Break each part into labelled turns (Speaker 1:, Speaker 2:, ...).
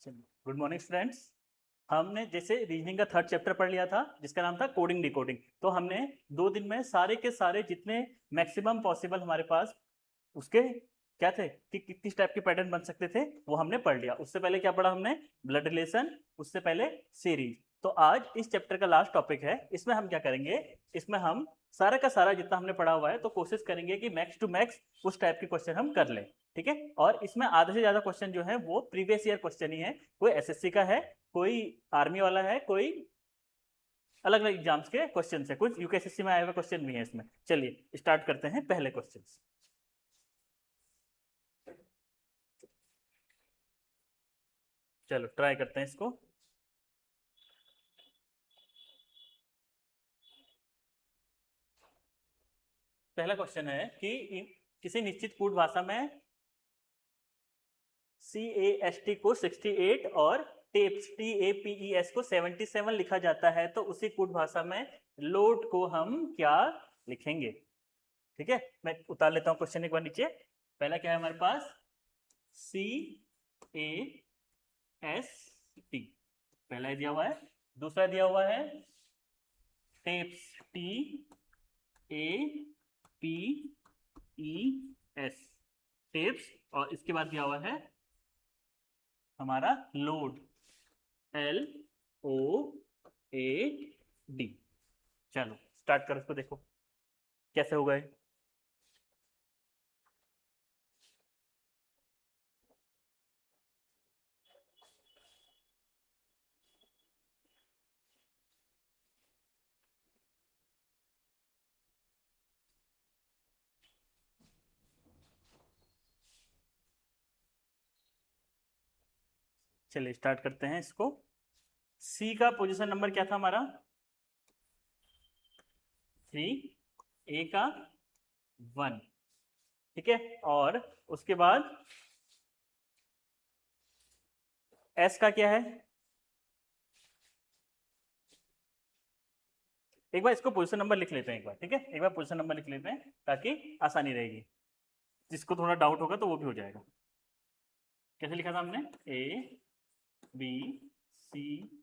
Speaker 1: Good morning students. हमने जैसे reasoning का थर्ड चैप्टर पढ़ लिया था जिसका नाम था कोडिंग डिकोडिंग। तो हमने 2 दिन में सारे के सारे जितने मैक्सिमम पॉसिबल हमारे पास उसके क्या थे कि किस टाइप के पैटर्न बन सकते थे वो हमने पढ़ लिया। उससे पहले क्या पढ़ा हमने? ब्लड रिलेशन, उससे पहले सीरीज। तो आज इस चैप्टर का लास्ट टॉपिक है। इसमें हम क्या करेंगे, इसमें हम सारा का सारा जितना हमने पढ़ा हुआ है तो कोशिश करेंगे कि मैक्स टू मैक्स उस टाइप के क्वेश्चन हम कर लें। ठीक है, और इसमें आधे से ज्यादा क्वेश्चन जो है वो प्रीवियस ईयर क्वेश्चन ही है। कोई एसएससी का है, कोई आर्मी वाला है, कोई अलग अलग एग्जाम्स के क्वेश्चन है, कुछ यूकेएसएससी में आए हुए क्वेश्चन भी है इसमें। चलिए स्टार्ट करते हैं पहले क्वेश्चन। चलो ट्राई करते हैं इसको। पहला क्वेश्चन है कि किसी निश्चित कूट भाषा में CAST को 68 और TAPES को 77 लिखा जाता है, तो उसी कूट भाषा में लोड को हम क्या लिखेंगे? ठीक है, मैं उतार लेता हूं क्वेश्चन एक बार नीचे। पहला क्या है हमारे पास? CAST पहला दिया हुआ है। दूसरा दिया हुआ है टेप्स, TAPES टेप्स, और इसके बाद दिया हुआ है हमारा लोड, LOAD। चलो स्टार्ट करो, इसको देखो कैसे हो गए। चलिए स्टार्ट करते हैं इसको। सी का पोजीशन नंबर क्या था हमारा? 3, ए का 1। ठीक है, और उसके बाद एस का क्या है? एक बार इसको पोजीशन नंबर लिख लेते हैं एक बार। ठीक है, एक बार पोजीशन नंबर लिख लेते हैं ताकि आसानी रहेगी। जिसको थोड़ा डाउट होगा तो वो भी हो जाएगा। कैसे लिखा था हमने? ABCDEF।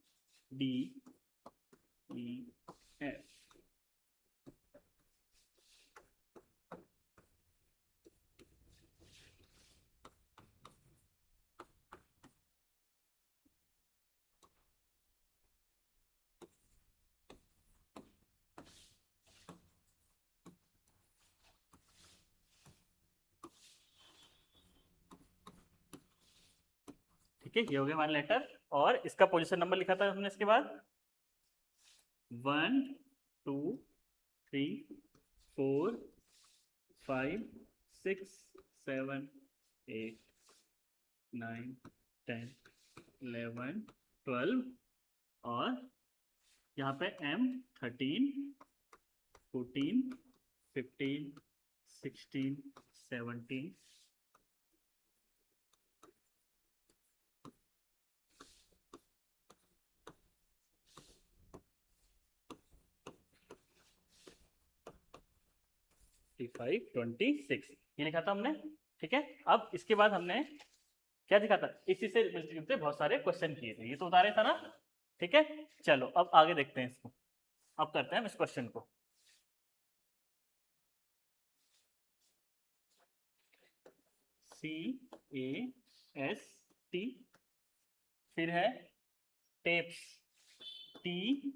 Speaker 1: ठीक है, ये हो गया हमारा लेटर। और इसका पोजीशन नंबर लिखा था हमने इसके बाद 1 2 3 4 5 6 7 8 9 10 11 12, और यहाँ पे M13 14 15 16 17 25 26 ये लिखा था हमने। ठीक है, अब इसके बाद हमने क्या दिखा था? इसी से मिलते जुलते बहुत सारे क्वेश्चन किए थे, ये तो उतारे था ना। ठीक है, चलो अब आगे देखते हैं इसको। अब करते हैं हम इस क्वेश्चन को। CAST, फिर है टेप्स, TAPES,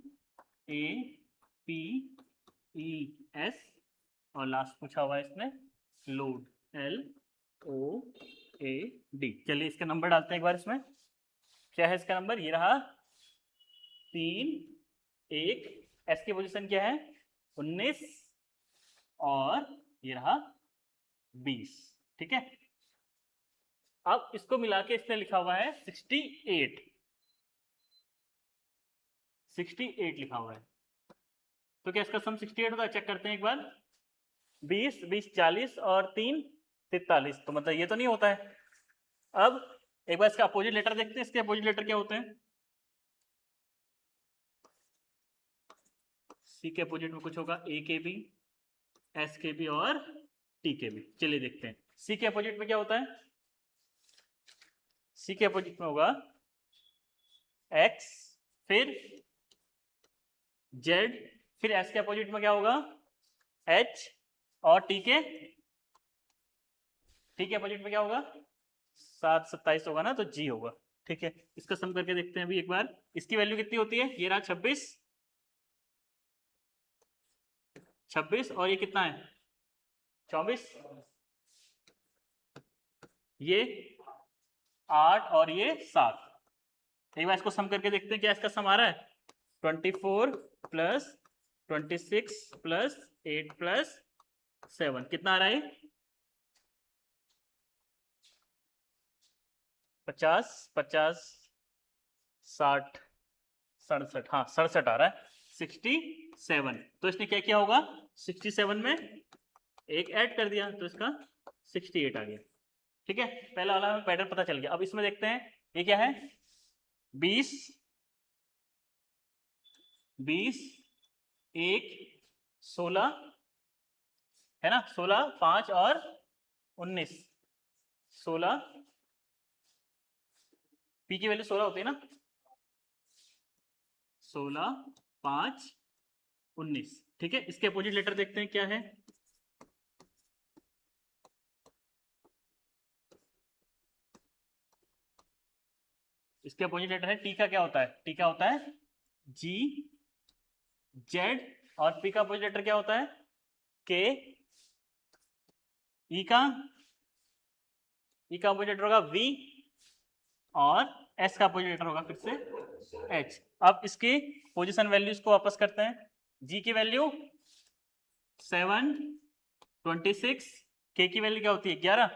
Speaker 1: और लास्ट पूछा हुआ है इसमें लोड, LOAD। चलिए इसका नंबर डालते हैं एक बार इसमें। क्या है इसका नंबर? ये रहा 3 1। एस की पोजीशन क्या है? 19, और ये रहा 20। ठीक है, अब इसको मिला के इसने लिखा हुआ है 68 लिखा हुआ है। तो क्या इसका सम 68 होता है? चेक करते हैं एक बार। 20 20 40 और 3 43, तो मतलब ये तो नहीं होता है। अब एक बार इसका अपोजिट लेटर देखते हैं। इसके अपोजिट लेटर क्या होते हैं? सी के अपोजिट में कुछ होगा, ए के बी, एस के बी और टी के बी। चलिए देखते हैं सी के अपोजिट में क्या होता है। सी के अपोजिट में होगा x, फिर z, फिर s के अपोजिट में क्या होगा h, और t के अपोजिट में क्या होगा 7 27 होगा ना, तो g होगा। ठीक है, इसका सम करके देखते हैं अभी एक बार। इसकी वैल्यू कितनी होती है, ये रहा 26 और ये कितना है 24, ये 8 और ये 7। एक बार इसको सम करके देखते हैं क्या इसका सम आ रहा है। 24 प्लस 26 प्लस 8 प्लस 7 कितना आ रहा है 50 50 60 67, हाँ 67 आ रहा है 67। तो इसने क्या किया होगा 67 में एक ऐड कर दिया तो इसका 68 आ गया। ठीक है, पहला वाला हमें पैटर्न पता चल गया। अब इसमें देखते हैं ये क्या है 20 20 1 16 है ना, 16 5 और 19 16, पी की वैल्यू 16 होती है ना, 16 5 19। ठीक है, इसके अपोजिट लेटर देखते हैं क्या है। इसके अपोजिट लेटर है टी का क्या होता है, टी का होता है जी जेड, और पी का अपोजिट लेटर क्या होता है के, ई का अपोजिट लेटर होगा वी, और एस का अपोजिट लेटर होगा फिर से एच। अब इसकी पोजीशन वैल्यूज को वापस करते हैं। जी की वैल्यू 7 26, के की वैल्यू क्या होती है 11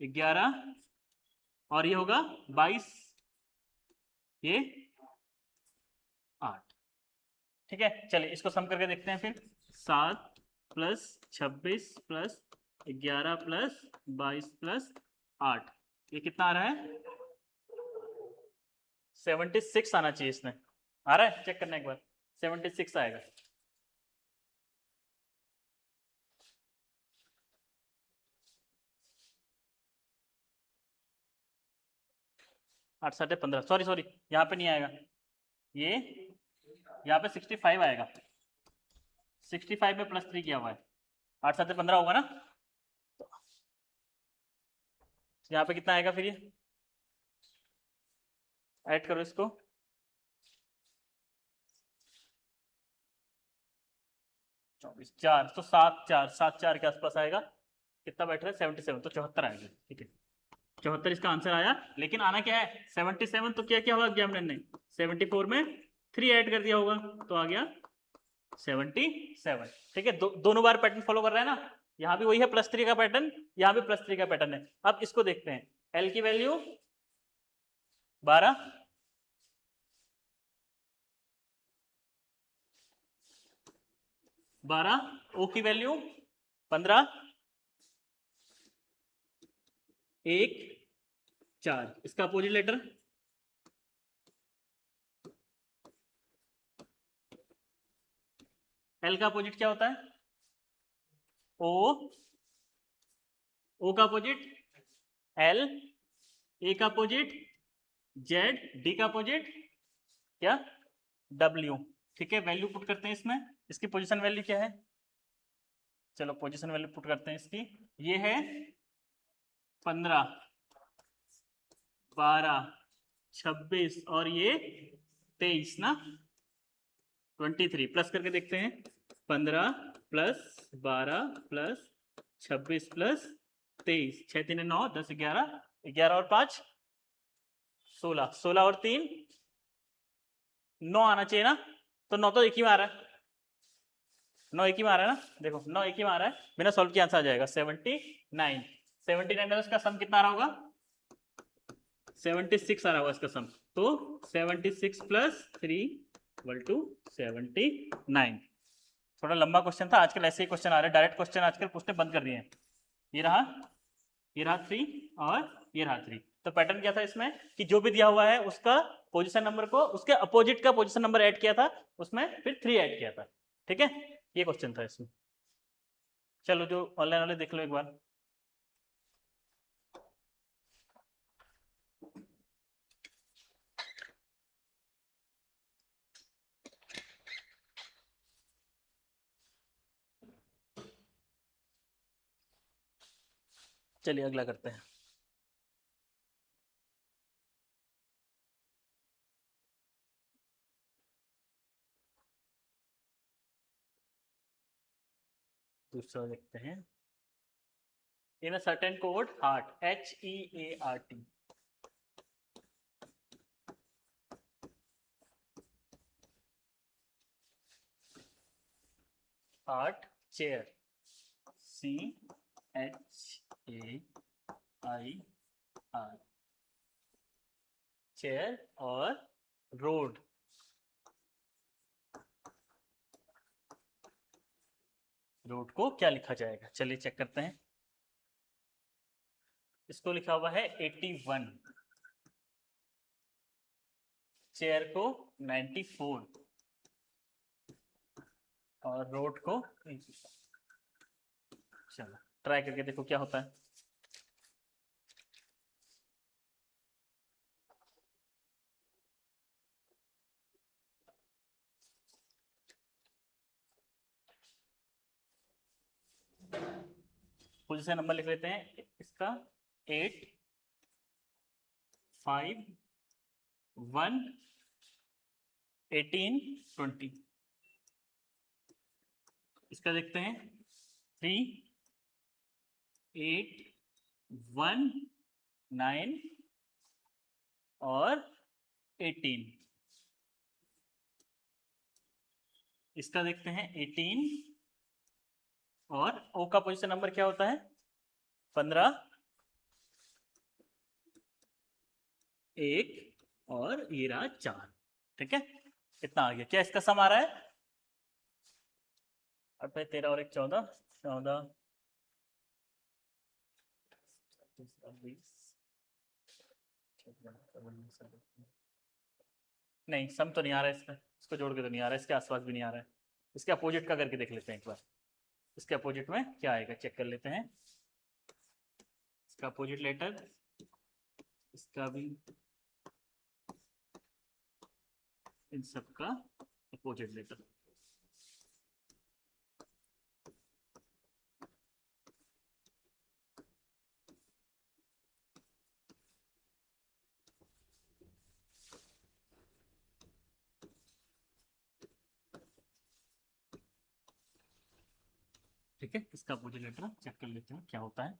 Speaker 1: 11, और ये होगा 22, ये 8। ठीक है, चलिए इसको सम करके देखते हैं फिर। 7 प्लस 26 प्लस 11 प्लस 22 प्लस 8, ये कितना आ रहा है 76 आना चाहिए इसमें। आ रहा है, चेक करना एक बार, 76 आएगा। आठ 7 15, सॉरी यहाँ पे नहीं आएगा, ये यहाँ पे 65 आएगा। 65 में +3 किया हुआ है, 8 7 15 होगा ना, तो यहाँ पे कितना आएगा फिर, ये ऐड करो इसको, चौबीस 4, तो 7 4 के आसपास आएगा। कितना बैठ रहा है 77, तो 74 आएगा। ठीक है, 74 इसका आंसर आया। लेकिन आना क्या है 77, तो क्या क्या हुआ एग्जामिनर ने 74 में 3 ऐड कर दिया होगा, तो आ गया 77। ठीक है, दोनों बार पैटर्न फॉलो कर रहा है ना, यहाँ भी वही है +3 का पैटर्न, यहाँ भी +3 का पैटर्न है। अब इसको देखते हैं, एल की वैल्यू 12, ओ की वैल्यू 15, 1 4, इसका अपोजिट लेटर एल का अपोजिट क्या होता है ओ का अपोजिट एल, ए का अपोजिट जेड, डी का अपोजिट क्या डब्ल्यू। ठीक है, वैल्यू पुट करते हैं इसमें। इसकी पोजीशन वैल्यू क्या है, चलो पोजीशन वैल्यू पुट करते हैं इसकी। ये है 15 12 26 और ये 23 ना, 23 प्लस करके देखते हैं। 15 प्लस 12 प्लस 26 प्लस 23, 6 3 9 10 11, 11 और 5 16, 16 और 3 9 आना चाहिए ना, तो 9 तो एक ही में आ रहा है, 9 एक ही में आ रहा है ना, देखो 9 एक ही में आ रहा है, बिना सॉल्व किया आंसर आ जाएगा 79। 79 में इसका सम कितना आ रहा होगा 76 आ रहा होगा इसका सम, तो 76 प्लस 3 = 79। थोड़ा लंबा क्वेश्चन था, आजकल ऐसे ही क्वेश्चन आ रहे हैं, डायरेक्ट क्वेश्चन आजकल पूछने बंद कर दिए हैं। ये रहा 3 और ये रहा 3। तो पैटर्न क्या था इसमें कि जो भी दिया हुआ है उसका पोजीशन नंबर को उसके अपोजिट का पोजीशन नंबर ऐड किया था, उसमें फिर 3 ऐड किया था। ठीक है, ये क्वेश्चन था इसमें। चलो जो ऑनलाइन वाले देख लो एक बार। चलिए अगला करते हैं। दूसरा देखते हैं। In a certain code heart, HEART, heart chair, CHAIR, chair, और रोड, रोड को क्या लिखा जाएगा? चलिए चेक करते हैं। इसको लिखा हुआ है 81, चेयर को 94 और रोड को 85। चलो ट्राई करके देखो क्या होता है। पोजीशन नंबर लिख लेते हैं इसका 8, 5, 1, 18, 20। इसका देखते हैं 3, 8, 1, 9 और 18। इसका देखते हैं 18 और ओ का पोजीशन नंबर क्या होता है? 15, 1 और ये रहा 4। ठीक है, इतना आ गया। क्या इसका सम आ रहा है? 8, 13 और 1 14, 14, नहीं सम तो नहीं आ रहा है इसका, इसको जोड़ के तो नहीं आ रहा है, इसके आसपास भी नहीं आ रहा है। इसके अपोजिट का करके देख लेते हैं एक बार। इसके अपोजिट में क्या आएगा चेक कर लेते हैं। इसका अपोजिट लेटर, इसका भी, इन सब का अपोजिट लेटर। ठीक है, इसका अपोजिट लेटर चेक कर लेते हैं क्या होता है।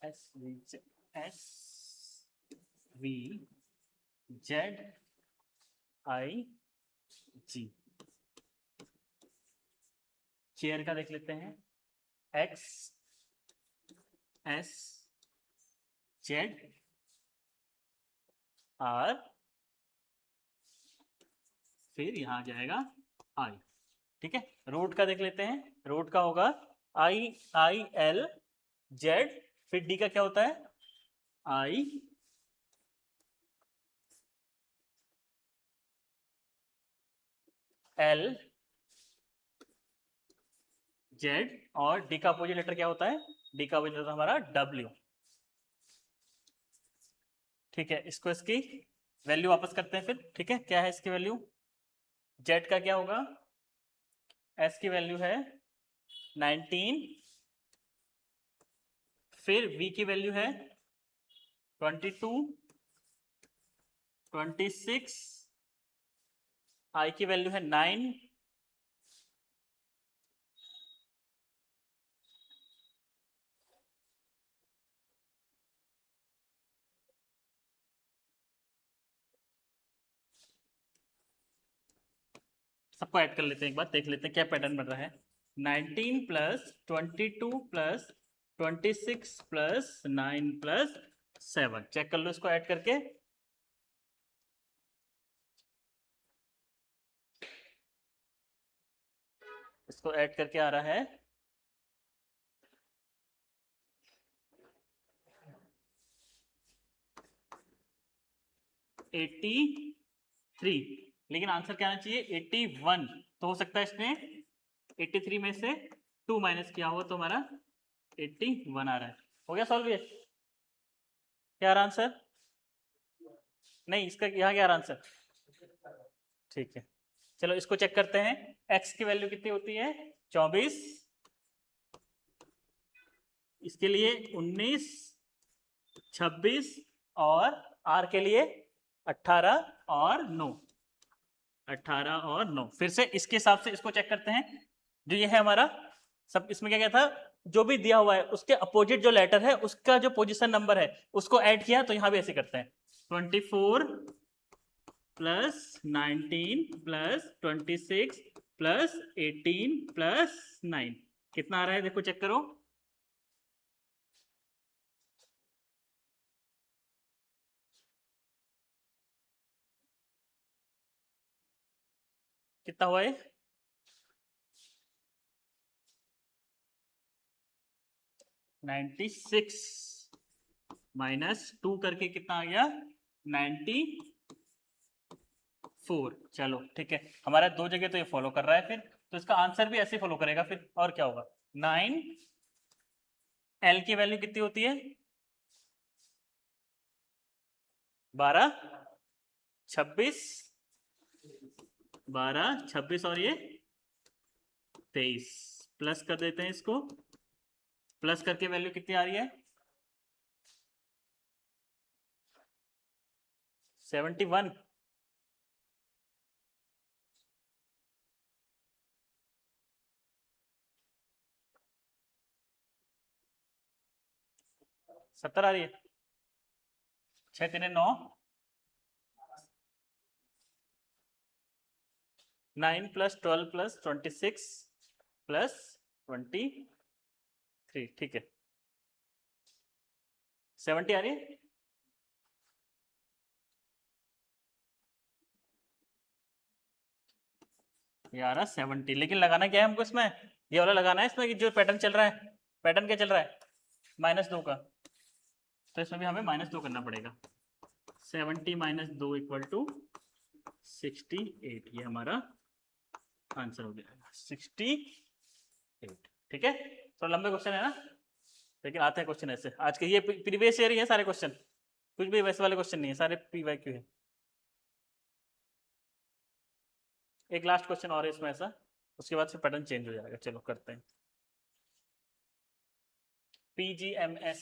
Speaker 1: SVZIG, चेयर का देख लेते हैं XSZR, फिर यहां आ जाएगा I। ठीक है, रोड का देख लेते हैं। रोड का होगा IILZ, फिर D का क्या होता है? ILZ, और D का अपोजिट लेटर क्या होता है? D का अपोजिट लेटर हमारा W। ठीक है, इसको इसकी वैल्यू वापस करते हैं फिर। ठीक है, क्या है इसकी वैल्यू? Z का क्या होगा? S की वैल्यू है 19, फिर V की वैल्यू है 22, 26, I की वैल्यू है 9, सबको ऐड कर लेते हैं एक बार, देख लेते हैं क्या पैटर्न बन रहा है। 19 plus 22 plus 26 plus 9 plus 7, check कर लो इसको ऐड करके। इसको ऐड करके आ रहा है 83, लेकिन आंसर क्या आना चाहिए? 81। तो हो सकता है इसने 83 में से 2 माइनस किया हो तो हमारा 81 आ रहा है। हो गया सॉल्व ये? क्या रहा आंसर? नहीं, इसका यहाँ क्या रहा आंसर? ठीक है, चलो इसको चेक करते हैं। x की वैल्यू कितनी होती है 24, इसके लिए 19, 26 और r के लिए 18 और 9, 18 और 9। फिर से इसके हिसाब से इसको चेक करते हैं। जो ये है हमारा सब, इसमें क्या क्या था, जो भी दिया हुआ है उसके अपोजिट जो लेटर है उसका जो पोजीशन नंबर है उसको ऐड किया, तो यहां भी ऐसे करते हैं 24 प्लस 19 प्लस 26 प्लस 18 प्लस 9, कितना आ रहा है देखो चेक करो। कितना हुआ है 96 माइनस 2 करके कितना आ गया 94। चलो ठीक है, हमारा दो जगह तो ये फॉलो कर रहा है, फिर तो इसका आंसर भी ऐसे फॉलो करेगा फिर। और क्या होगा 9, एल की वैल्यू कितनी होती है 12, 26, 12, 26 और ये 23, प्लस कर देते हैं इसको, प्लस करके वैल्यू कितनी आ रही है 71। सत्तर आ रही है, 6 3 9, 9 प्लस 12 प्लस 26 प्लस 23, ठीक है 70 आ रही है। ये आ रहा 70, लेकिन लगाना क्या है हमको इसमें, ये वाला लगाना है इसमें कि जो पैटर्न चल रहा है, पैटर्न क्या चल रहा है -2 का, तो इसमें भी हमें -2 करना पड़ेगा। 70 माइनस 2 इक्वल टू 68, ये हमारा आंसर हो जाएगा 68। ठीक है, तो लंबे क्वेश्चन है ना, लेकिन आते हैं क्वेश्चन ऐसे आज के, ये प्रीवियस ईयर ही है सारे क्वेश्चन, कुछ भी वैसे वाले क्वेश्चन नहीं है, सारे PYQ है। एक लास्ट क्वेश्चन और है इसमें ऐसा, उसके बाद फिर पैटर्न चेंज हो जाएगा। चलो करते हैं PGMS,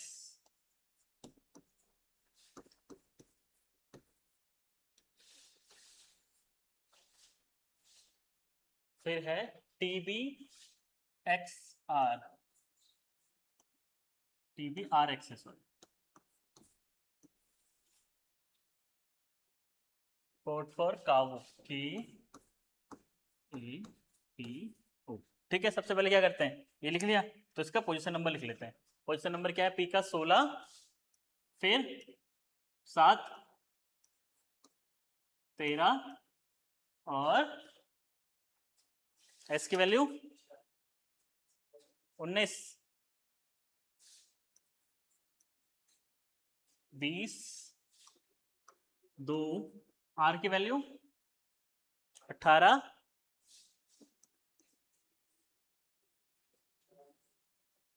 Speaker 1: फिर है TBXR, TBRX है sorry, code for cow KEPO। ठीक है, सबसे पहले क्या करते हैं, ये लिख लिया तो इसका पोजीशन नंबर लिख लेते हैं। पोजीशन नंबर क्या है P का 16, फिर 7, 13 और S की वैल्यू 19, 20, 2, R की वैल्यू 18,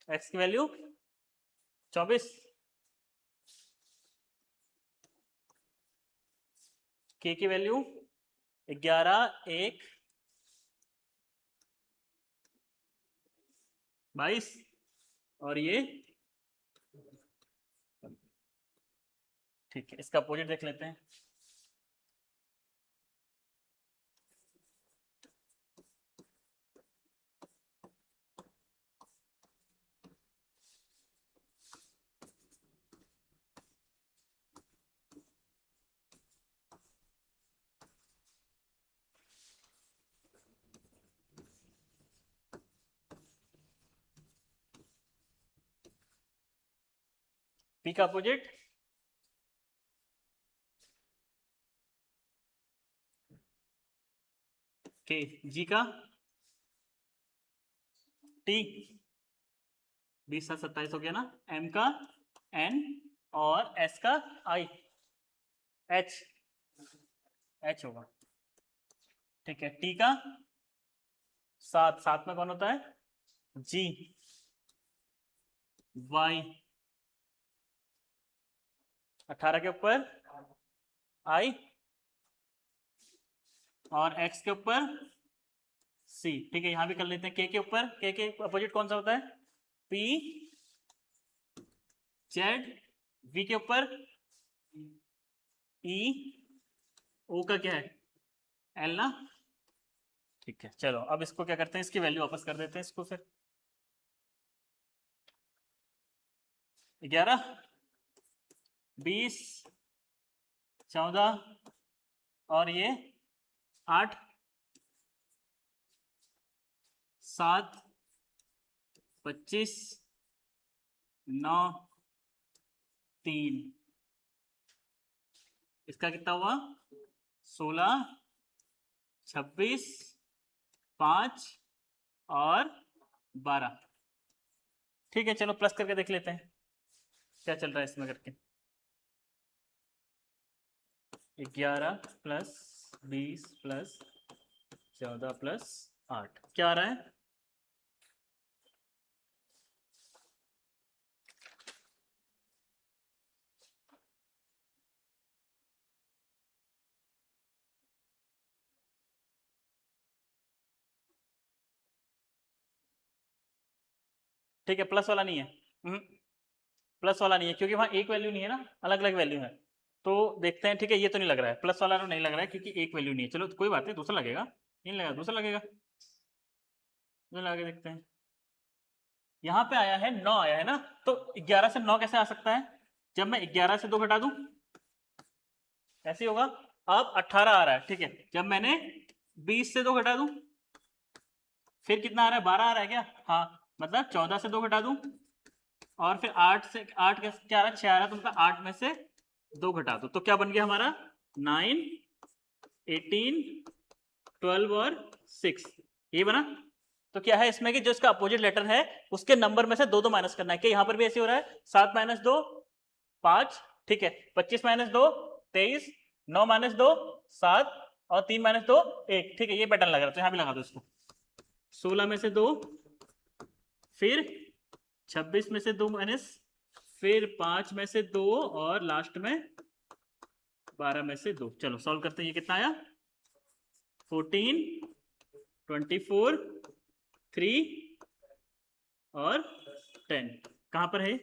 Speaker 1: X की वैल्यू 24, K की वैल्यू 11, 1, 22 और ये, ठीक है इसका अपोजिट देख लेते हैं। P का अपोजिट K, G का T, 20 7 27 हो गया ना, M का N और S का I, H होगा। ठीक है, T का 7, 7 में कौन होता है G, Y 18 के ऊपर I और X के ऊपर सी। ठीक है, यहाँ भी कर लेते हैं के ऊपर, के अपोजिट कौन सा होता है, पी जेड, वी के ऊपर ई, ओ का क्या है, एल ना। ठीक है, चलो अब इसको क्या करते हैं, इसकी वैल्यू वापस कर देते हैं इसको फिर। 11, 20, 14 और ये 8, 7, 25, 9, 3, इसका कितना हुआ, 16, 26, 5 और 12। ठीक है, चलो प्लस करके देख लेते हैं क्या चल रहा है इसमें करके। 11 प्लस 20 प्लस 14 प्लस 8 क्या आ रहा है, ठीक है, प्लस वाला नहीं है, प्लस वाला नहीं है क्योंकि वहां एक वैल्यू नहीं है ना, अलग अलग वैल्यू है। तो देखते हैं, ठीक है, ये तो नहीं लग रहा है, प्लस वाला तो नहीं लग रहा है क्योंकि एक वैल्यू नहीं है। चलो तो कोई बात नहीं, दूसरा लगेगा, नहीं लगा दूसरा लगेगा, लगा के देखते हैं। यहाँ पे आया है 9 आया है ना, तो 11 से 9 कैसे आ सकता है, जब मैं 11 से 2 घटा दूं ऐसे ही होगा। अब 18 आ रहा है, ठीक है, जब मैंने 20 से 2 घटा दूं फिर कितना आ रहा है, 12 आ रहा है क्या, हाँ, मतलब 14 से 2 घटा दूं और फिर 8 से 8 क्या आ रहा है, 6 आ रहा है, तो मतलब 8 में से 2 घटा दो तो क्या बन गया हमारा, 9, 18, 12 और 6, ये बना। तो क्या है इसमें कि जो इसका अपोजिट लेटर है उसके नंबर में से दो दो माइनस करना है, क्या यहाँ पर भी ऐसे हो रहा है, 7 माइनस 2 5, ठीक है, 25 माइनस 2 23, 9 माइनस 2 7 और 3 माइनस 2 1, ठीक है, ये पैटर्न लग रहा है, तो यहाँ भी लगा दो इसको। 16 में से 2, फिर 26 में से 2 माइनस, फिर 5 में से 2 और लास्ट में 12 में से 2। चलो सॉल्व करते हैं, ये कितना आया, 14, 24, 3 और 10, कहां पर है,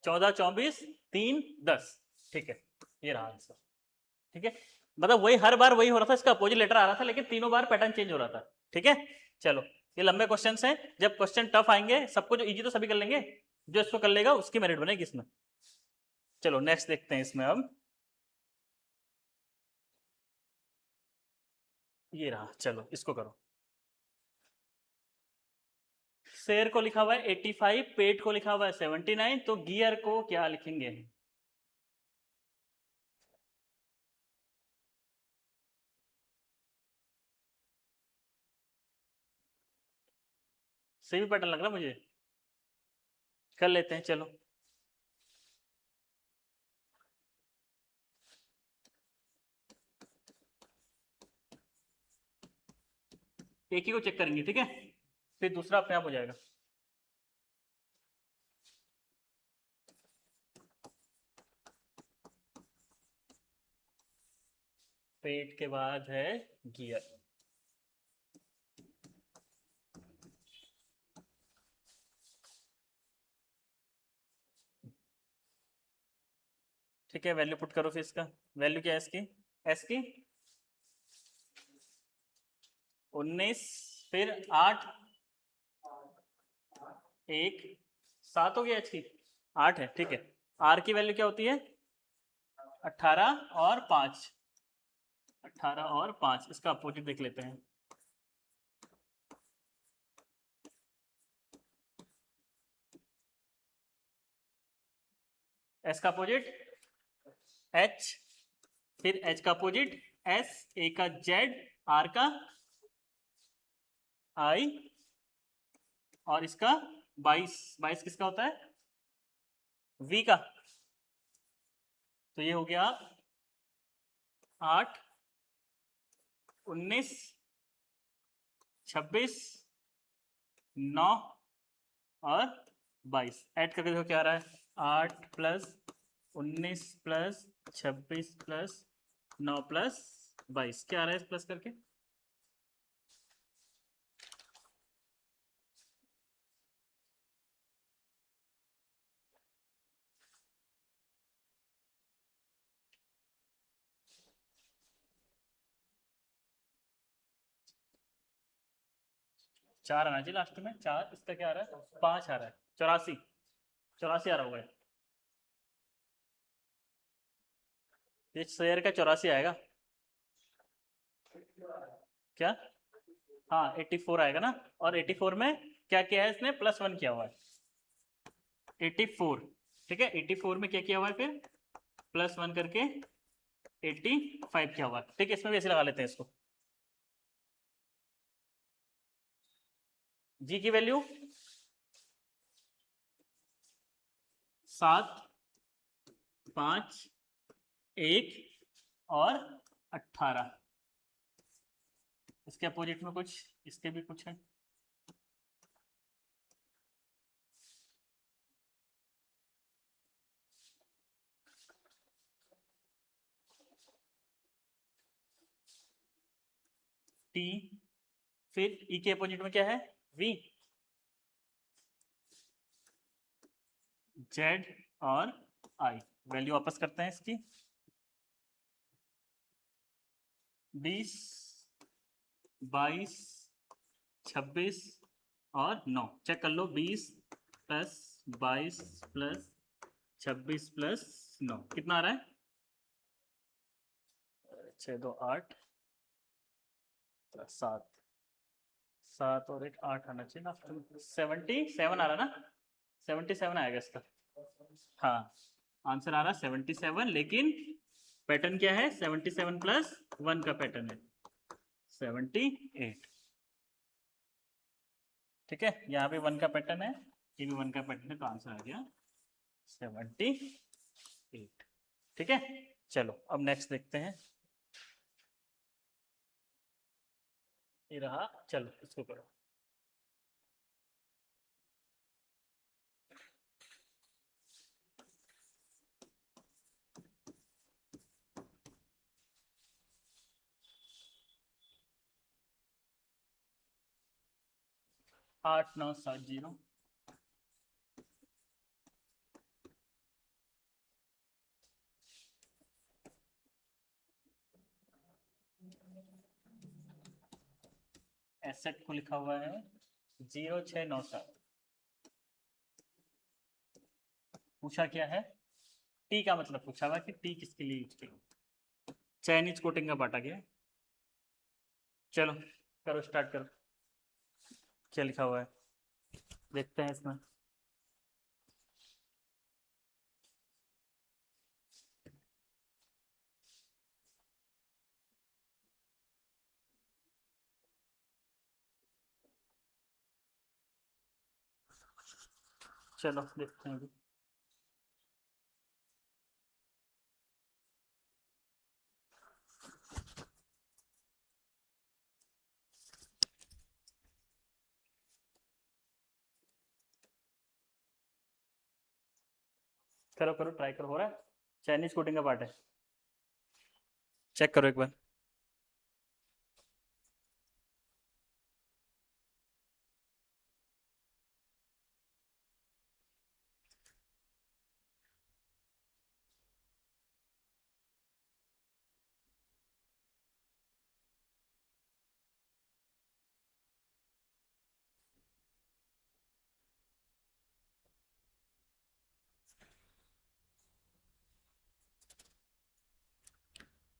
Speaker 1: 14, 24, 3, 10, ठीक है, ये रहा आंसर। ठीक है, मतलब वही हर बार वही हो रहा था, इसका अपोजिट लेटर आ रहा था लेकिन तीनों बार पैटर्न चेंज हो रहा था। ठीक है, चलो ये लंबे क्वेश्चन हैं, जब क्वेश्चन टफ आएंगे, सबको जो इजी तो सभी कर लेंगे, जो इसको कर लेगा उसकी मेरिट बनेगी इसमें। चलो नेक्स्ट देखते हैं इसमें अब, ये रहा, चलो इसको करो। शेर को लिखा हुआ है 85, पेट को लिखा हुआ है 79, तो गियर को क्या लिखेंगे, सही पैटर्न लग रहा है मुझे, कर लेते हैं चलो। एक ही को चेक करेंगे, ठीक है, फिर दूसरा अपने आप हो जाएगा। पेट के बाद है गियर, ठीक है, वैल्यू पुट करो फिर इसका, वैल्यू क्या है इसकी, एस की 19, फिर 8, 1, 7 हो गया, एच की 8 है, ठीक है, आर की वैल्यू क्या होती है 18 और 5, 18 और 5, इसका अपोजिट देख लेते हैं। एस का अपोजिट एच, फिर एच का अपोजिट एस, ए का जेड, आर का आई और इसका 22, 22 किसका होता है, वी का, तो ये हो गया 8, 19, 26, 9 और 22, ऐड करके देखो क्या आ रहा है, 8 प्लस 19 प्लस 26 प्लस 9 प्लस 22, क्या आ रहा है इस प्लस करके, 4 आना चाहिए लास्ट में, 4, इसका क्या आ रहा है, 5 आ रहा है, 84, 84 आ रहा होगा ये शेयर का, 84 आएगा क्या, हाँ 84 आएगा ना। और 84 में क्या किया है इसने, +1 किया हुआ है 84, ठीक है 84 में क्या किया हुआ है फिर, +1 करके 85 किया हुआ है, ठीक है इसमें भी ऐसे लगा लेते हैं इसको। जी की वैल्यू 7, 5, 1 और 18, इसके अपोजिट में कुछ, इसके भी कुछ है, टी, फिर ई के अपोजिट में क्या है, वी, जेड और आई, वैल्यू वापस करते हैं इसकी, 20, 22, 26 और 9, चेक कर लो, 20 प्लस 22 प्लस 26 प्लस 9 कितना आ रहा है, 6 2 8 7, 7 और 1 8 आना चाहिए ना, 77 आ रहा ना, 77 आएगा इसका, हाँ आंसर आ रहा 77, लेकिन पैटर्न क्या है, 77 प्लस 1 का पैटर्न है 78, ठीक है यहाँ पे 1 का पैटर्न है, ये भी 1 का पैटर्न है, तो आंसर आ गया 78, ठीक है। चलो अब नेक्स्ट देखते हैं, ये रहा, चलो इसको करो, आठ 9 7 0, एसेट को लिखा हुआ है 0697, पूछा क्या है, टी का मतलब पूछा हुआ कि टी किसके लिए यूज करो, चाइनीज कोटिंग का बांटा गया, चलो करो स्टार्ट करो, क्या लिखा हुआ है देखते हैं इसमें, चलो देखते हैं अभी, करो करो ट्राई करो, हो रहा है, चाइनीज कोटिंग का पार्ट है, चेक करो एक बार,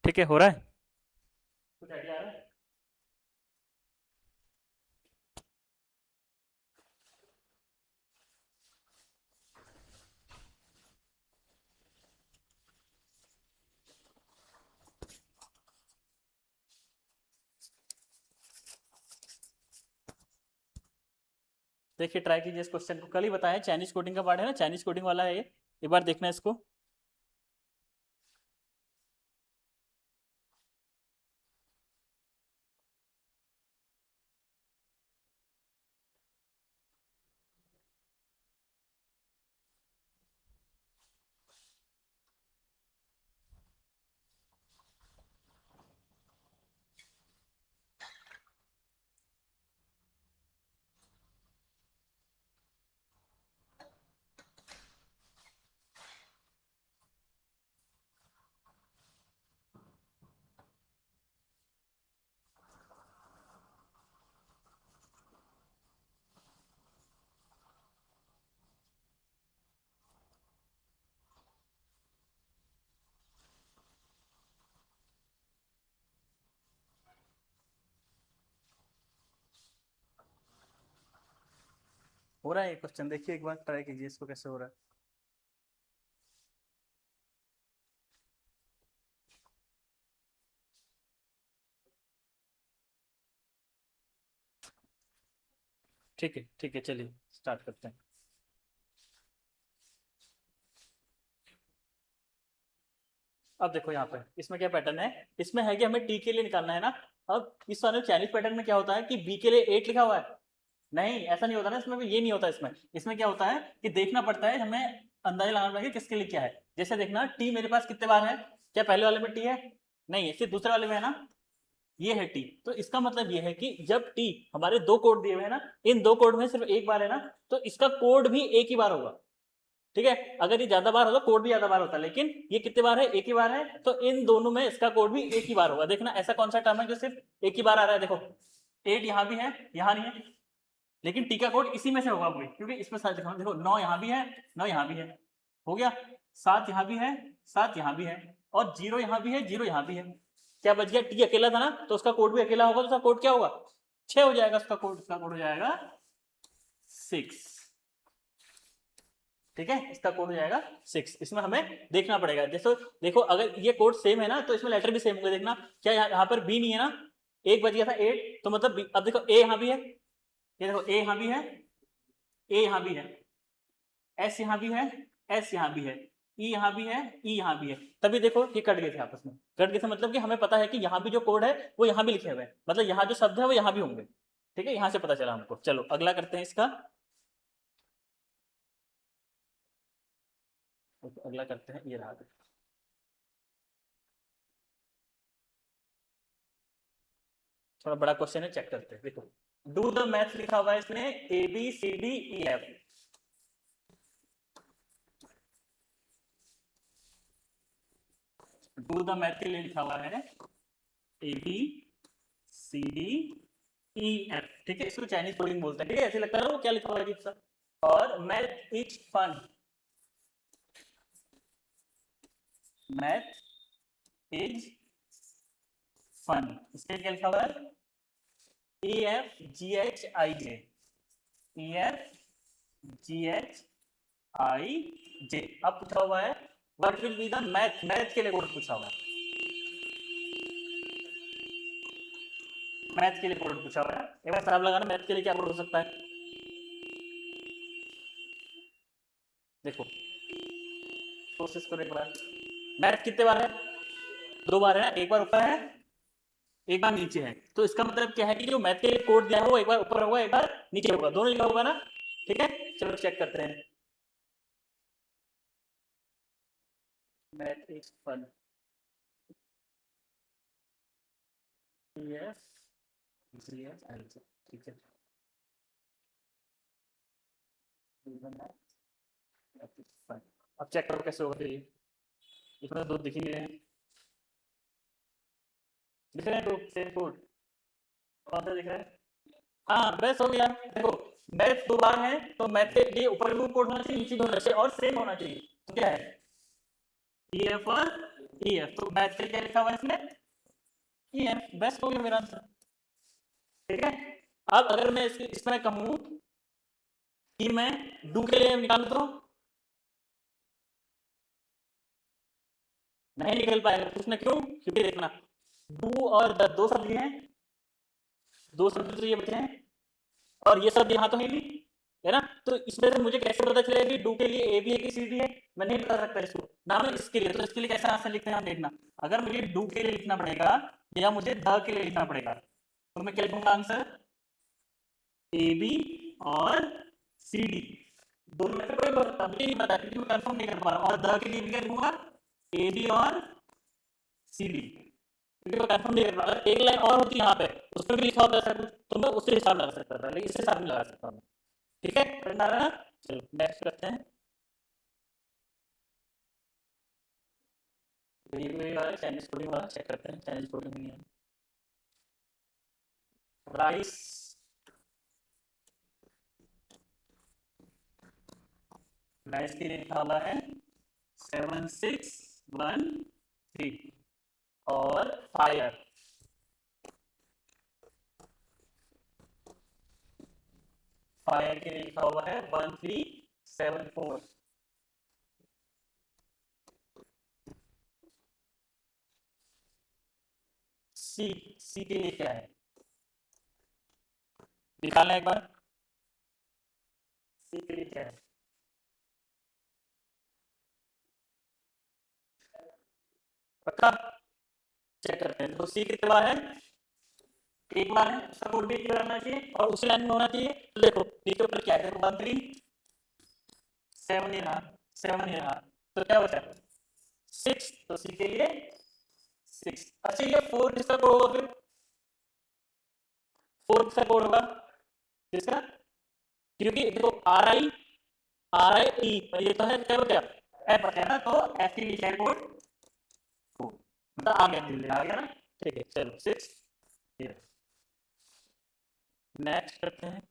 Speaker 1: ठीक है हो रहा है, कुछ आइडिया आ रहा है, देखिए ट्राई कीजिए इस क्वेश्चन को, कल ही बताया चाइनीज कोडिंग का पार्ट है ना, चाइनीज कोडिंग वाला है ये, एक बार देखना इसको, हो रहा है ये क्वेश्चन, देखिए एक बार ट्राई कीजिए इसको कैसे हो रहा है। ठीक है चलिए स्टार्ट करते हैं। अब देखो यहाँ पे इसमें क्या पैटर्न है, इसमें है कि हमें टी के लिए निकालना है ना। अब इस वाले चाइनीज पैटर्न में क्या होता है कि बी के लिए 8 लिखा हुआ है। नहीं ऐसा नहीं होता ना, इसमें भी ये नहीं होता। इसमें इसमें क्या होता है कि देखना पड़ता है, हमें अंदाजा लगाना पड़ेगा किसके लिए क्या है। जैसे देखना टी मेरे पास कितने बार है, क्या पहले वाले में टी है? नहीं है, सिर्फ दूसरे वाले में है ना, ये है टी। तो इसका मतलब ये है कि जब टी, हमारे दो कोड दिए हुए हैं ना, इन दो कोड में सिर्फ एक बार है ना, तो इसका कोड भी एक ही बार होगा। ठीक है, अगर ये ज्यादा बार होता कोड भी ज्यादा बार होता, लेकिन ये कितने बार है, एक ही बार है, तो इन दोनों में इसका कोड भी एक ही बार होगा। देखना ऐसा कौन सा टर्म है जो सिर्फ एक ही बार आ रहा है, देखो 8 यहाँ भी है यहाँ नहीं है, लेकिन टी का कोड इसी में से होगा कोई, क्योंकि इसमें साथ देखो देखो 9 यहाँ भी है 9 यहाँ भी है, हो गया। 7 यहाँ भी है 7 यहाँ भी है, और 0 यहाँ भी है 0 यहाँ भी है। क्या बच गया, टी अकेला था ना, तो उसका कोड भी अकेला होगा, तो उसका कोड क्या होगा 6 हो जाएगा, उसका कोड हो जाएगा 6। ठीक है, इसका कोड हो जाएगा 6। इसमें हमें देखना पड़ेगा, जैसे देखो अगर ये कोड सेम है ना, तो इसमें लेटर भी सेम होंगे। देखना क्या यहाँ पर बी नहीं है ना, एक बच गया था 8, तो मतलब अब देखो ए यहाँ भी है, ये देखो ए यहाँ भी है, ए यहाँ भी है, एस यहाँ भी है, एस यहाँ भी है, ई यहाँ भी है, ई यहाँ भी है। तभी देखो ये कट गए थे आपस में, कट गए थे मतलब कि हमें पता है कि यहाँ भी जो कोड है वो यहाँ भी लिखे हुए हैं, मतलब यहाँ जो शब्द है वो यहाँ भी होंगे। ठीक है, यहाँ से पता चला हमको। चलो अगला करते हैं इसका, तो अगला करते हैं, ये रहा। थोड़ा बड़ा क्वेश्चन है, चेक करते हैं। देखो डू द मैथ लिखा हुआ है इसमें, A B C D E F. Do the math के लिए लिखा हुआ है A B C D E F. ठीक है, इसको चाइनीज कोडिंग बोलते हैं। ठीक है, ऐसे लगता है वो क्या लिखा हुआ है अजीब सा। और math is fun, math is fun, इसके क्या लिखा हुआ है, E F G H I J, E F G H I J. अब पूछा हुआ है what will be the math, math के लिए कोड पूछा हुआ है, मैथ के लिए कोड पूछा हुआ है। एक बार हिसाब लगाना मैथ के लिए क्या कोड हो सकता है। देखो कोशिश करो एक बार, मैथ कितने बार है, 2 बार है, एक बार ऊपर है एक बार नीचे है। तो इसका मतलब क्या है कि जो मैथ के लिए कोड दिया है वो एक बार ऊपर होगा एक बार नीचे होगा, दोनों लिखा होगा ना। ठीक है, चलो चेक करते हैं। Math is fun, yes yes answer. ठीक है, अब चेक करो कैसे होगा फिर ये। इसमें दो दिख ही नहीं रहे हैं, दिख रहे हैं दो सेम कोड, कौन सा दिख रहा है? हाँ बस हो गया। देखो मैथ 2 बार है, तो मैथ के लिए ऊपर भी कोड होना चाहिए नीचे भी होना चाहिए और सेम होना चाहिए। तो क्या है ई एफ और ई एफ, तो मैथ के क्या लिखा हुआ है इसमें ई एफ, बेस्ट हो गया मेरा आंसर। ठीक है, अब अगर मैं इसमें कहूं कि मैं डू के लिए निकालू तो नहीं निकल पाएगा। उसमें क्यों, क्योंकि देखना डू और द दो शब्द हैं, दो शब्द तो ये बचे हैं, और ये शब्द यहाँ तो है नहीं, है ना। तो इसमें से मुझे कैसे पता चलेगा कि डू के लिए ए बी है कि सी डी है, मैं नहीं बता सकता इसको ना। मैं इसके लिए, तो इसके लिए कैसा आंसर लिखते हैं आप देखना। अगर मुझे डू के लिए लिखना पड़ेगा या मुझे द के लिए लिखना पड़ेगा, तो मैं क्या लिखूंगा आंसर, ए बी और सी डी, दोनों में से कोई बता मुझे नहीं पता क्योंकि मैं कंफर्म नहीं कर पा रहा हूँ। और द के लिए भी क्या लिखूंगा, ए बी और सी डी, क्योंकि मैं कंफर्म नहीं कर पा रहा। एक लाइन और होती है यहाँ पे, उसमें भी लिखा होता है ऐसा कुछ, तो मैं उससे हिसाब लगा सकता था, लेकिन इससे हिसाब नहीं लगा सकता मैं। ठीक है, करना रहा। चलो नेक्स्ट करते हैं, चाइनीज कोडिंग वाला चेक करते हैं। चाइनीज कोडिंग नहीं है, राइस राइस के लिए लिखा हुआ है 7613, और फायर फायर के लिए लिखा हुआ है 1374। सी, सी के लिए क्या है निकालना एक बार, सी के लिए क्या है, पक्का चेक करते हैं। तो सी कितने बार है, एक बार है, उसका कोड भी करना चाहिए और उसी लाइन में होना चाहिए। तो देखो नीचे ऊपर क्या है, 13 7 तो क्या बचा 6, तो सी के लिए 6। अच्छा ये 4 किसका कोड होगा फिर, 4 किसका कोड होगा, किसका, क्योंकि देखो आर आई ई ये तो है क्या बचा, एफ बचा है ना, तो एफ के लिए कोड 4, मतलब आ गया, दिल्ली आ गया ना। ठीक है चलो 6, नेक्स्ट करते हैं।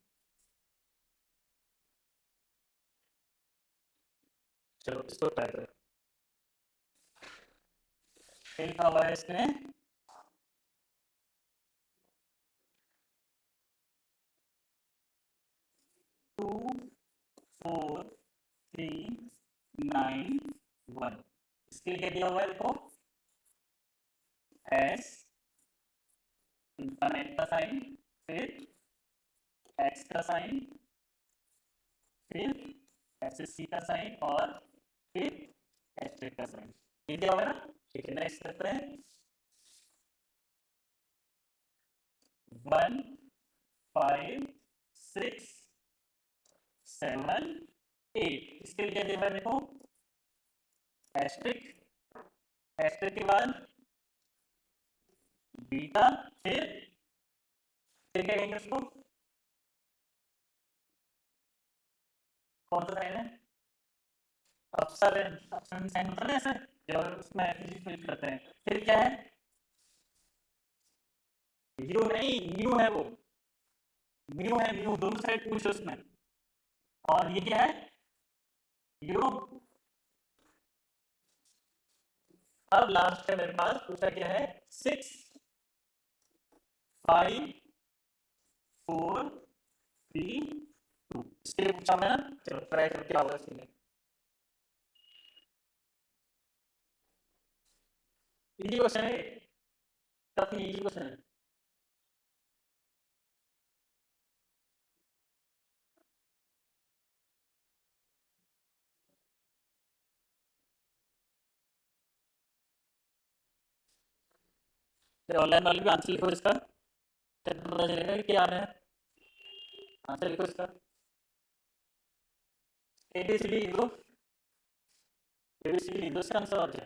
Speaker 1: चलो इसको ट्राई करो, लिखा हुआ है इसमें 24391, इसके लिए दिया हुआ है देखो एस इंफिनिट का साइन, फिर एक्स का साइन, फिर एसएससी का साइन और फिर एस्टेरिक का साइन, ये दिया हुआ है ना। ठीक है नेक्स्ट करते हैं 1 5 6 7 8, इसके लिए क्या दिया हुआ है देखो एस्टेरिक, एस्टेरिक के बाद बीटा, फिर क्या कहेंगे उसको, कौन सा साइन है, अप्सर है, अप्सर साइन होता है ना ऐसे जब उसमें फिजिक्स में करते हैं। फिर क्या है, यू नहीं म्यू है वो, म्यू है, म्यू दोनों साइड पूछो उसमें। और ये क्या है यू। अब लास्ट है मेरे पास पूछा क्या है 6 5 4 3 2, इसके लिए पूछा मैं, चलो ट्राई करके आओगे इसके लिए। इजी क्वेश्चन है, काफी इजी क्वेश्चन है। ऑनलाइन वाले भी आंसर लिखो इसका, तब पता चलेगा कि क्या आ रहा है। आंसर लिखो इसका, एबीसीडी लिख दो, एबीसीडी लिख दो इसका आंसर और क्या।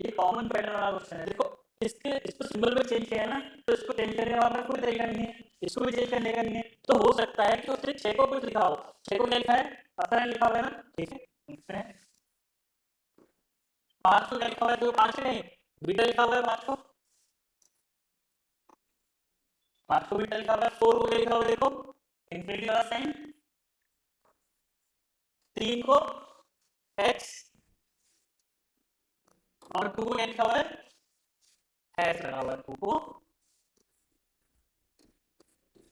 Speaker 1: ये कॉमन पैटर्न वाला क्वेश्चन है देखो, इसके इसको सिंबल में चेंज किया है ना, तो इसको चेंज करने वाला कोई तरीका नहीं है, इसको भी चेंज करने का नहीं है। तो हो सकता है कि उसने 6 को कुछ लिखा हो, 6 को क्या लिखा है, पता नहीं लिखा हुआ है ना। ठीक है 5 को क्या लिखा हुआ है, तो 5 नहीं बीटा लिखा हुआ है, 5 को बीटा लिखा हुआ है। 4 को क्या लिखा हुआ है देखो इंफिनिटी वाला साइन, 3 को एक्स और 2 को क्या लिखा हुआ है, हैश लगा हुआ है 2 को,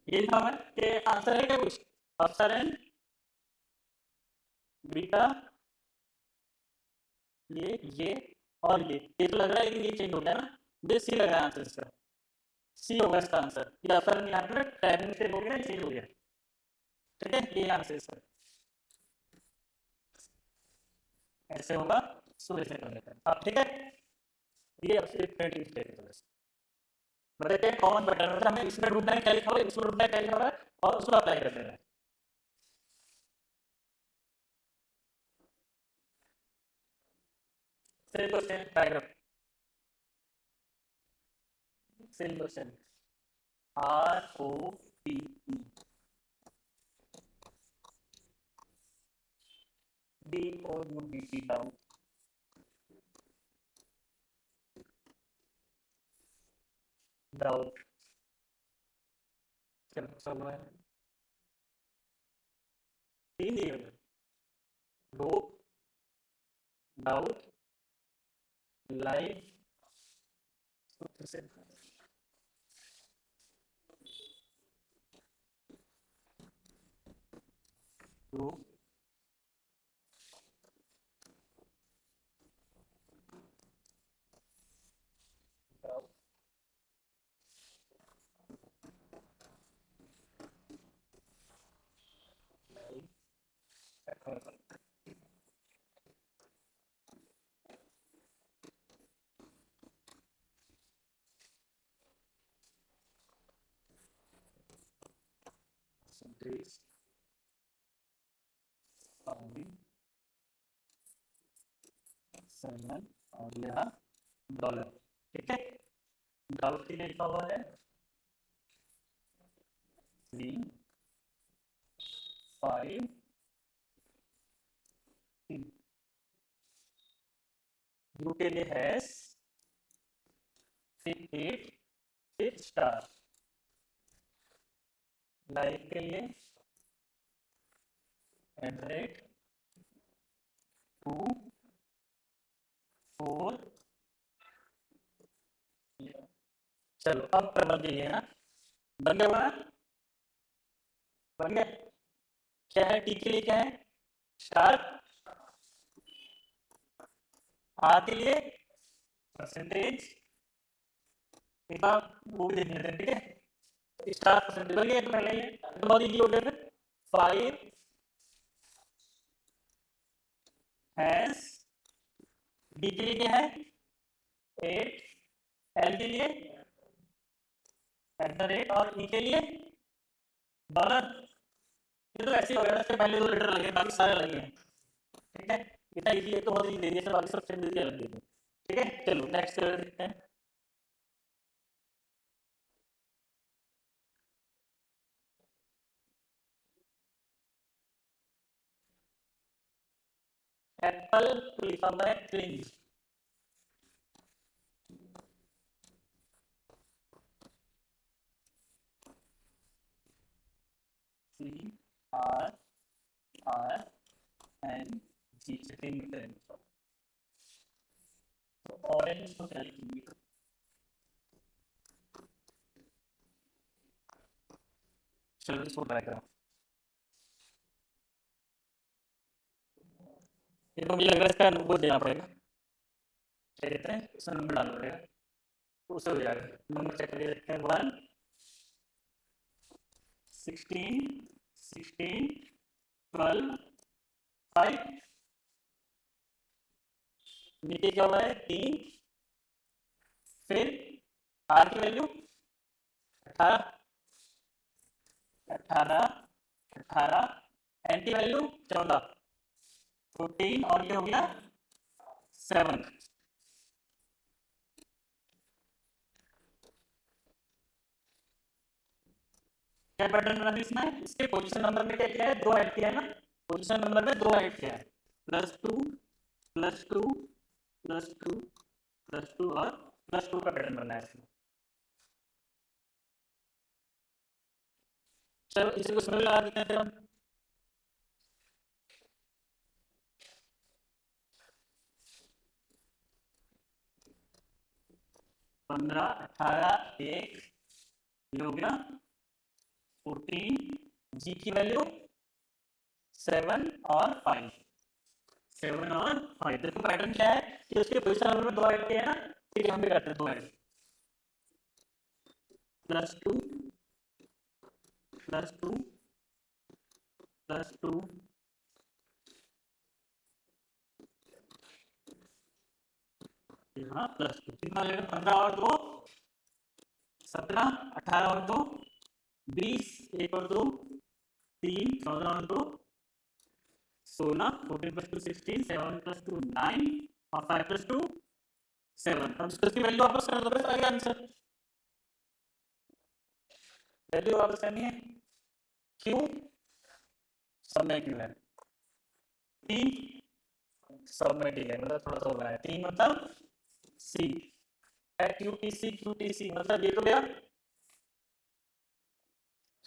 Speaker 1: ये लिखा हुआ है कि आंसर है क्या कुछ, आंसर है बीटा, ये और ये तो लग रहा है कि ये चेंज हो गया ना, बेस सी लग रहा है आंसर इसका, सी होगा इसका आंसर, ये आंसर नहीं यहाँ पर टाइपिंग से हो गया, चेंज हो गया। ठीक है ये आंसर इसका ऐसे होगा, सो ऐसे कर लेते हैं अब। ठीक है ये अब सिर्फ प्रिंटिंग बताते हैं कॉमन पैटर्न, मतलब हमें इसमें ढूंढना है क्या लिखा हुआ है, इसमें ढूंढना है क्या लिखा हुआ है और उसको अप्लाई कर देना है। Same question paragraph, same question ROPE DOUBT down, doubt, चलो सब है 3 दिए हुए, होप, डाउट, लाइफ, टू $7 और यहाँ डॉलर। ठीक है, डाउट के लिए लिखा हुआ है 3 5 3। यू के लिए हैश, फिर 8 फिर स्टार। लाइव के लिए @ 2 4। चलो अब प्रबल के लिए ना बन गया, बन गया। क्या है टी के लिए, क्या है स्टार, आर के लिए परसेंटेज, वो भी देख लेते हैं। ठीक है, स्टार परसेंटेज बन गया तो पहले ये तो बहुत इजी हो गया। फिर 5 हैश, डी के लिए क्या है 8, एल के लिए @ और ई के लिए डॉलर। ये तो ऐसे हो गया, इसके पहले 2 लेटर लगे, बाकी सारे लगे हैं। ठीक है, इतना इजी है तो बहुत इजी दे दिया, बाकी सब चेंज दे लग गए। ठीक है, चलो नेक्स्ट देखते हैं। एप्पल तो लिखा हुआ है क्रिंज। CRRNG cringe. तो ऑरेंज को क्या लिखेंगे, चलो इसको ट्राई करो। ये तो मुझे लग रहा है इसका वो देना पड़ेगा, क्या कहते हैं इसमें नंबर डालना पड़ेगा तो उससे हो जाएगा। नंबर चेक करके देखते हैं 1 16 16 12 5। नीचे क्या हुआ है 3, फिर आर की वैल्यू 18 18 18, एन की वैल्यू 14 14 और ये हो गया 7। क्या पैटर्न बना इसमें, इसके पोजीशन नंबर में क्या किया है 2 ऐड किया है ना, पोजीशन नंबर में 2 ऐड किया है, +2 +2 +2 +2 और +2 का पैटर्न बना है इसमें। चलो इसी को इसमें लगा देते हैं फिर हम। 15 18 1 ये हो गया 14, जी की वैल्यू 7 और 5 7 और 5। देखो पैटर्न क्या है कि उसके पोजीशन नंबर में 2 ऐड किए हैं ना, ठीक है हम भी करते हैं 2 ऐड, +2 +2 +2 यहाँ +2 कितना लगेगा 15 और 2 17, 18 और 2 20, 1 और 2 3, 14 और 2 16, 14 + 2 16, 7 + 2 9 और 5 + 2 7। अब इसकी वैल्यू वापस कर दो, बस आ गया आंसर। वैल्यू वापस करनी है, क्यू सब में क्यू है, 3 सब में डी है, मतलब थोड़ा सा हो रहा है 3 मतलब सी, QTC QTC मतलब ये तो गया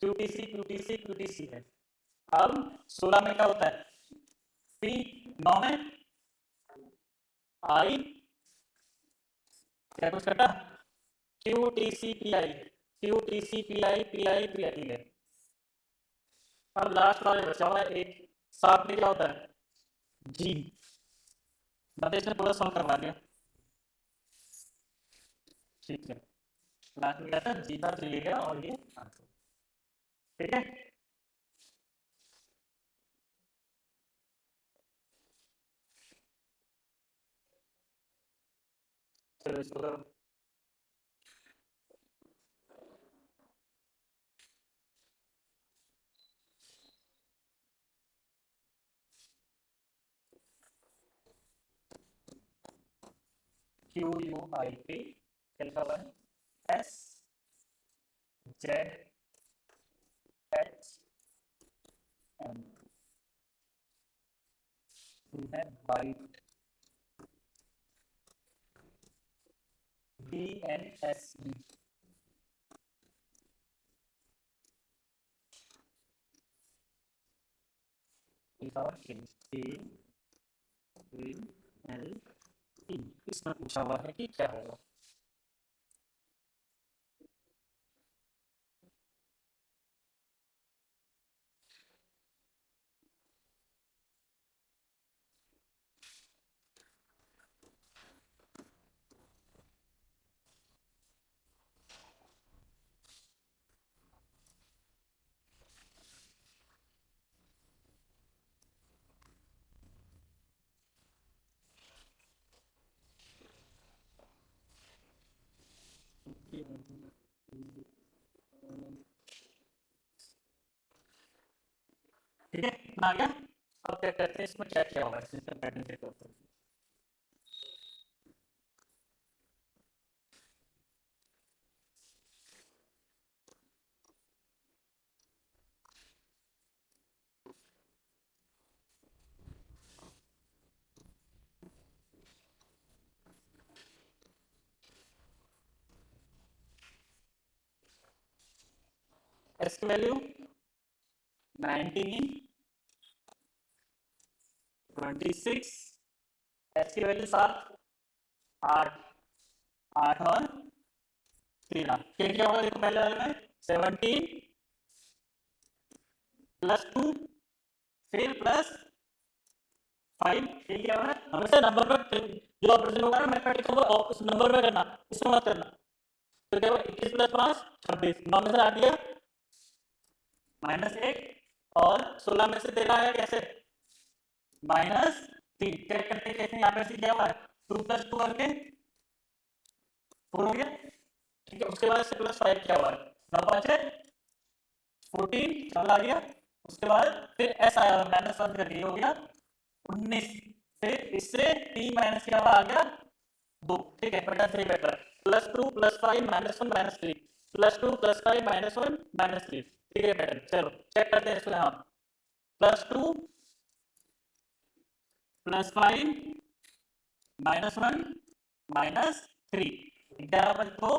Speaker 1: QTC QTC QTC है। अब 16 में क्या होता है P, 9 में I, क्या कुछ कटा Q T C P I, Q T C P I P I P I है। अब लास्ट वाले बचा हुआ है एक, साथ में क्या होता है, जी। मतलब इसने पूरा सॉल्व करवा दिया, ठीक है। लास्ट में क्या था, जी था, चलिए गया और ये आंसर, ठीक है। चलो इसको करो। क्यू यू आई पी लिखा हुआ है, एस जेड एच एम है, white B N S B, लिखा हुआ है ए एल ई। इसमें पूछा हुआ है कि क्या होगा। ठीक है, इतना आ गया। अब क्या करते हैं, इसमें क्या क्या होगा, सिस्टम पैटर्न चेक करते हैं। एस की वैल्यू 19, 26, एस की वैल्यू 7, 8, 8 और 13। फिर क्या होगा, देखो पहले वाले में 17 +2 फिर +5, फिर क्या होगा, हमेशा नंबर पर जो ऑपरेशन होगा ना मैथमेटिक्स वो उस नंबर पर करना, इसमें मत करना। तो क्या होगा, 21 + 5 26, 9 में से 8 दिया -1, और 16 में से 13 आया कैसे, -3। चेक करते कैसे, यहाँ पे से क्या हुआ है, 2 + 2 करके 4 हो गया, ठीक है। उसके बाद से +5 क्या हुआ है, 9 5 है 14, चला आ गया। उसके बाद फिर एस आया -1 करके हो गया 19, फिर इससे 3 माइनस क्या आ गया 2, ठीक है, बटा 3 बेटर, +2 +5 -1 -3, +2 +5 -1 -3, ठीक है बेटर। चलो चेक करते हैं इसमें हम, +2 +5 -1 -3, 11 + 2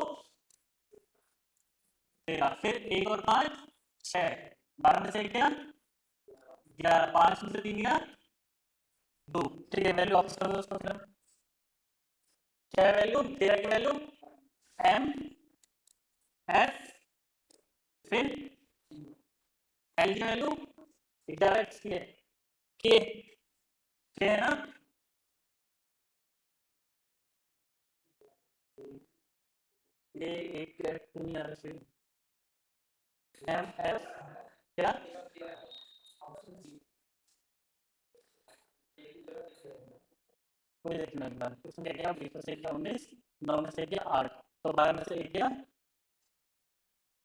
Speaker 1: 13, फिर 1 और 5 6, 12 में से क्या 11, 5 में से 3 गया 2, ठीक है। वैल्यू वापस कर दो उसको, फिर क्या है वैल्यू, 13 की वैल्यू एम एफ, फिर एल की वैल्यू 11 एक्स की है, के है ना, ये एक कैरेक्टर नहीं आ रहा फिर एम एफ क्या, कोई देखना एक बार, उसमें क्या 20 में से क्या 19, 9 में से क्या 8, तो 12 में से क्या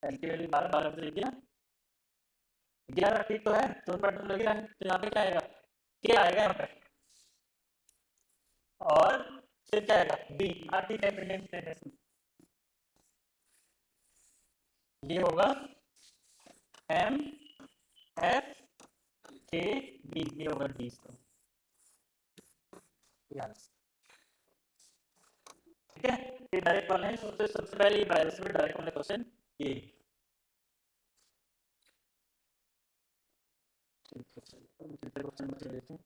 Speaker 1: एल की वैल्यू 12, 12 में से क्या 11, ठीक तो है, तो पैटर्न लग रहा है। तो यहाँ पे क्या आएगा, क्या आएगा यहाँ पे, और फिर क्या आएगा बी, ठीक है। ये होगा एम एफ के बी, ये होगा डी इसका, ठीक है। ये डायरेक्ट वाले हैं, सबसे पहले ये डायरेक्ट वाले क्वेश्चन ये, ठीक है। कितने क्वेश्चन बचे देते हैं,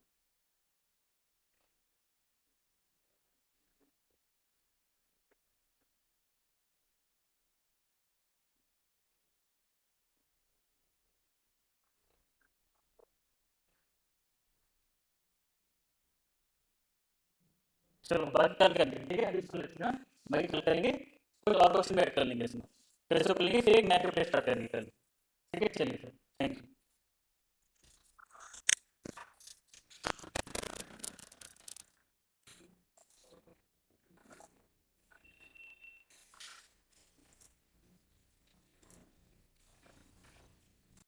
Speaker 1: चलो बात कल करेंगे, ठीक है, अभी इसको लेते हैं, बाकी कल करेंगे, कोई और क्वेश्चन ऐड कर लेंगे इसमें, फिर इसको कर लेंगे, फिर एक नया चैप्टर स्टार्ट करेंगे कल, ठीक है, चलिए सर, थैंक यू।